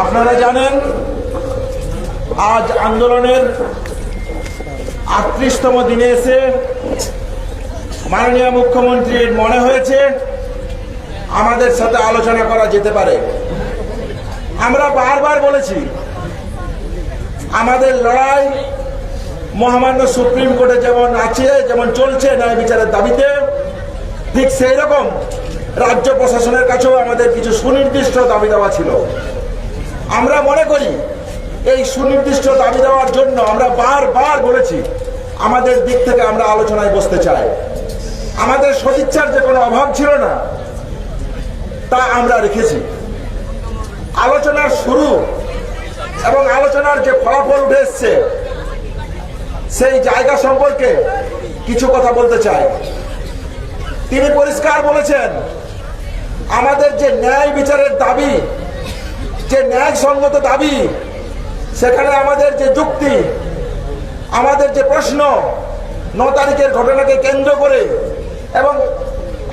আপনারা জানেন আজ আন্দোলনের ৩৮তম দিনে এসে মাননীয় মুখ্যমন্ত্রীর মনে হয়েছে আমাদের সাথে আলোচনা করা যেতে পারে। আমরা বারবার বলেছি আমাদের লড়াই মহামান্য সুপ্রিম কোর্টে যেমন আছে, যেমন চলছে ন্যায় বিচারের দাবিতে, ঠিক সেই রকম রাজ্য প্রশাসনের কাছেও আমাদের কিছু সুনির্দিষ্ট দাবি দেওয়া ছিল। আমরা মনে করি এই সুনির্দিষ্ট দাবি দেওয়ার জন্য আমরা বারবার বলেছি আমাদের দিক থেকে আমরা আলোচনায় বসতে চাই। আমাদের সদিচ্ছার যে কোনো অভাব ছিল না তা আমরা রেখেছি। আলোচনার শুরু এবং আলোচনার যে ফলাফল উঠে এসছে সেই জায়গা সম্পর্কে কিছু কথা বলতে চাই। তিনি পরিষ্কার বলেছেন আমাদের যে ন্যায় বিচারের দাবি, যে ন্যায়সঙ্গত দাবি, সেখানে আমাদের যে যুক্তি, আমাদের যে প্রশ্ন ৯ তারিখের ঘটনাকে কেন্দ্র করে এবং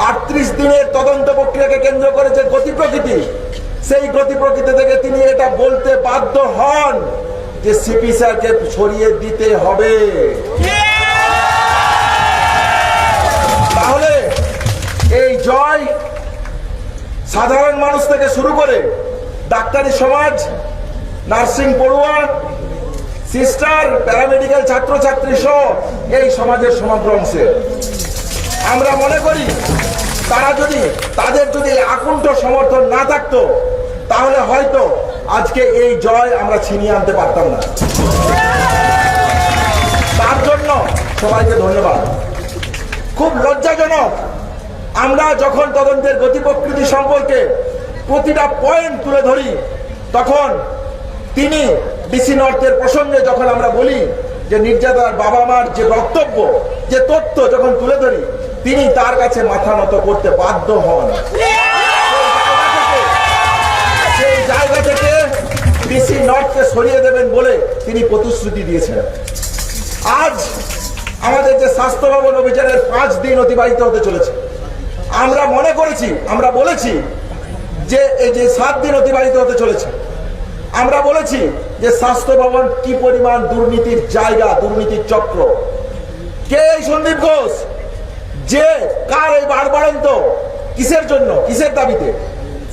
৩৮ দিনের তদন্ত প্রক্রিয়াকে কেন্দ্র করে যে গতি প্রকৃতি, সেই গতি প্রকৃতি থেকে তিনি এটা বলতে বাধ্য হন যে সিপি স্যারকে সরিয়ে দিতে হবে। তাহলে এই জয় সাধারণ মানুষ থেকে শুরু করে ডাক্তারি সমাজ, নার্সিং পড়ুয়া, সিস্টার, প্যারামেডিক্যাল ছাত্রছাত্রী সহ এই সমাজের সমগ্র অংশে। আমরা মনে করি তাদের যদি আকুণ্ঠ সমর্থন না থাকতো তাহলে হয়তো আজকে এই জয় আমরা ছিনিয়ে আনতে পারতাম না। তার জন্য সবাইকে ধন্যবাদ। খুব লজ্জাজনক, আমরা যখন তদন্তের গতি প্রকৃতি সম্পর্কে প্রতিটা পয়েন্ট তুলে ধরি তখন তিনি ডিসি নর্থের প্রসঙ্গে যখন আমরা বলি যে নির্যাতনার বাবা মার যে বক্তব্য, যে তথ্য যখন তুলে ধরি, তিনি তার কাছে মাথা নত করতে বাধ্য হন। সেই জায়গা থেকে ডিসি নর্থকে সরিয়ে দেবেন বলে তিনি প্রতিশ্রুতি দিয়েছেন। আজ আমাদের যে স্বাস্থ্য ভবন অভিযানের 5 দিন অতিবাহিত হতে চলেছে, আমরা মনে করেছি, আমরা বলেছি যে এই যে 7 দিন অতিবাহিত হতে চলেছে, আমরা বলেছি যে স্বাস্থ্য ভবন কি পরিমাণ দুর্নীতির জায়গা, দুর্নীতির চক্র। কে এই সন্দীপ ঘোষ, যে কার এই বাড়বাড়ন্ত, কিসের জন্য, কিসের দাবিতে,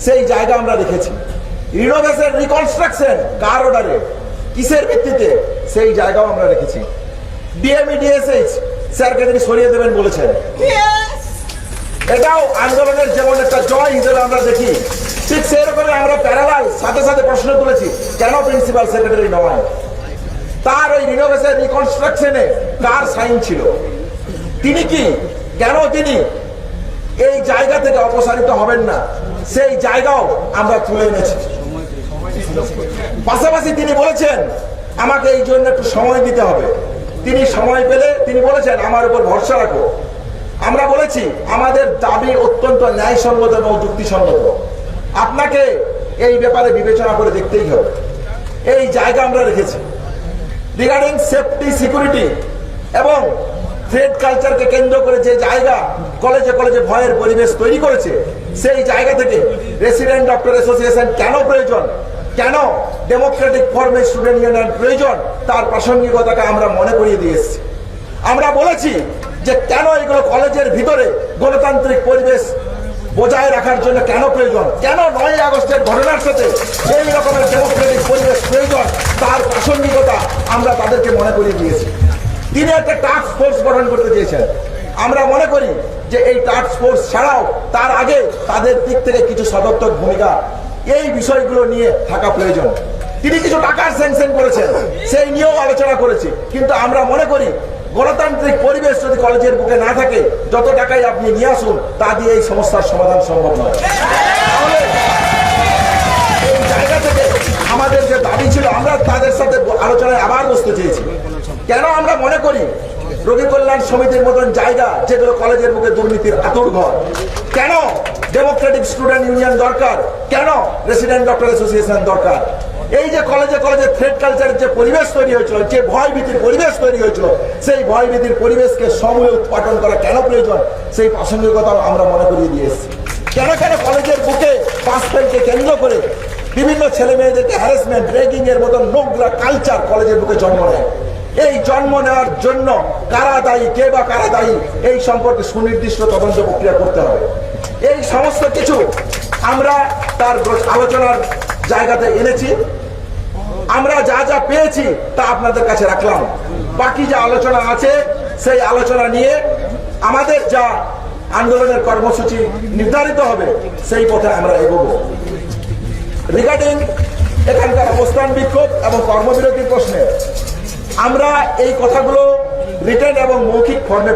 সেই জায়গা আমরা রেখেছি। রিনোভেশন, রিকনস্ট্রাকশন কার অর্ডারে, কিসের ভিত্তিতে, সেই জায়গাও আমরা রেখেছি। ডিএমই ডিএসএইচ স্যারকে তিনি সরিয়ে দেবেন বলেছেন। এটাও আন্দোলনের যেমন একটা জয় হিসেবে আমরা দেখি, ঠিক সেই রকম আমরা প্যারালাল সাথে সাথে প্রশ্ন তুলেছি কেন প্রিন্সিপাল সেক্রেটারি নয়, তার ওই রিনোভেশন রিকনস্ট্রাকশনে কার সাইন ছিল, তিনি কি, কেন তিনি এই জায়গা থেকে অপসারিত হবেন না, সেই জায়গাও আমরা তুলে এনেছি। পাশাপাশি তিনি বলেছেন আমাকে এই জন্য একটু সময় দিতে হবে। তিনি সময় পেলে তিনি বলেছেন আমার উপর ভরসা রাখো। আমরা বলেছি আমাদের দাবি অত্যন্ত ন্যায়সঙ্গত এবং যুক্তিসঙ্গত, আপনাকে এই ব্যাপারে বিবেচনা করে দেখতেই হবে। এই জায়গা আমরা রেখেছি। রিগার্ডিং সেফটি, সিকিউরিটি এবং থ্রেড কালচারকে কেন্দ্র করে যে জায়গা কলেজে কলেজে ভয়ের পরিবেশ তৈরি করেছে, সেই জায়গা থেকে রেসিডেন্ট ডক্টর অ্যাসোসিয়েশন কেন প্রয়োজন, কেন ডেমোক্রেটিক ফর্মে স্টুডেন্ট ইউনিয়ন প্রয়োজন, তার প্রাসঙ্গিকতাকে আমরা মনে করিয়ে দিয়ে এসেছি। আমরা বলেছি যে কেন এগুলো কলেজের ভিতরে গণতান্ত্রিক পরিবেশ বজায় রাখার জন্য কেন প্রয়োজন, কেন 9ই আগস্টের ঘটনার সাথে এই রকমের ডেমোক্রেটিক পরিবেশ প্রয়োজন, তার প্রাসঙ্গিকতা আমরা তাদেরকে মনে করিয়ে দিয়েছি। তিনি একটা টাস্ক ফোর্স গঠন করতে চেয়েছেন। আমরা মনে করি যে এই টাস্ক ফোর্স ছাড়াও তার আগে তাদের দিক থেকে কিছু সদর্থক ভূমিকা এই বিষয়গুলো নিয়ে থাকা প্রয়োজন। তিনি কিছু টাকার স্যাংশন করেছেন, সেই নিয়েও আলোচনা করেছি, কিন্তু আমরা মনে করি গণতান্ত্রিক পরিবেশ যদি কলেজের বুকে না থাকে, যত টাকাই আপনি নিয়ে আসুন তা দিয়ে এই সমস্যার সমাধান সম্ভব নয়। তাহলে এই জায়গা থেকে আমাদের যে দাবি ছিল, আমরা তাদের সাথে আলোচনায় আবার বসতে চেয়েছি। কেন আমরা মনে করি রোগী কল্যাণ সমিতির মতন জায়গা, যেগুলো কলেজের বুকে দুর্নীতির আতুরঘর, কেন ডেমোক্রেটিক স্টুডেন্ট ইউনিয়ন দরকার, কেন রেসিডেন্ট ডক্টর অ্যাসোসিয়েশন দরকার, এই যে কলেজে কলেজে থ্রেড কালচারের যে পরিবেশ তৈরি হয়েছিল, যে ভয় ভীতির পরিবেশ তৈরি হয়েছিল, সেই ভয় ভীতির পরিবেশকে সমূলে উৎপাদন করা কেন প্রয়োজন, সেই প্রাসঙ্গিকতাও আমরা মনে করিয়ে দিয়ে এসেছি। কেন কেন কলেজের বুকে পাস ফেলকে কেন্দ্র করে বিভিন্ন ছেলে মেয়েদেরকে হ্যারাসমেন্ট, র্যাগিং এর মতো নোংরা কালচার কলেজের বুকে জন্ম নেয়। এই জন্ম নেওয়ার জন্য কারা দায়ী, কে বা কারা দায়ী, এই সম্পর্কে সুনির্দিষ্ট তদন্ত প্রক্রিয়া করতে হবে। এই সমস্ত কিছু আমরা তার আলোচনার জায়গাতে এনেছি। আমরা যা যা পেয়েছি তা আপনাদের কাছে রাখলাম। বাকি যা আলোচনা আছে সেই আলোচনা নিয়ে আমাদের যা আন্দোলনের কর্মসূচি নির্ধারিত হবে সেই পথে আমরা এগোবো। রিগার্ডিং এখানকার অবস্থান বিক্ষোভ এবং কর্মবিরতির প্রশ্নে আমরা এই কথাগুলো রিটেন এবং মৌখিক ফর্মে